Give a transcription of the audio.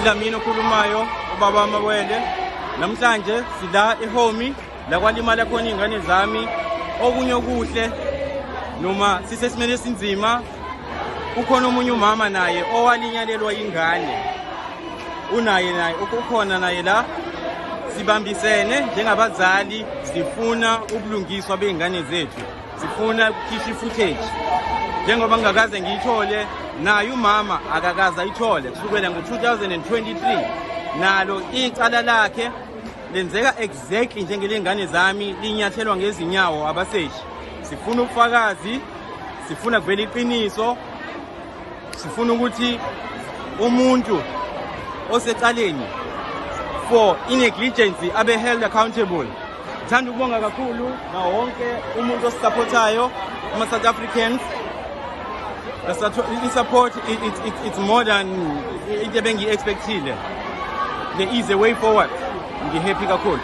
uDlamini okhulumayo, ubaba Mawele. Namhlanje sila eHomi la kwalimala khona izingane zami. Okunye okuhle noma sisesimene sinzima, ukhona omunye umama naye owalinyalelwa ingane. Naye ukukhona naye la, sibambisene njengabazali, sifuna ubulungiswa beingane zethu, sifuna ukukhishwa footage. Njengoba ngakaze ngiyithole, naye umama akakaza ayithole kusukela ngo-2023. Nalo icala lakhe lenzeka exactly njengelengane zami linyathelwa ngezinyawo abaseshi. Sifuna ubufakazi, sifuna kuvela iqiniso, sifuna ukuthi umuntu osecaleni for negligence abe held accountable. Ngithanda ukubonga kakhulu na wonke umuntu osupportayo, ama-South Africans. The support, it's more than into bengi-expectile. There is a way forward. Ngihappy kakhulu.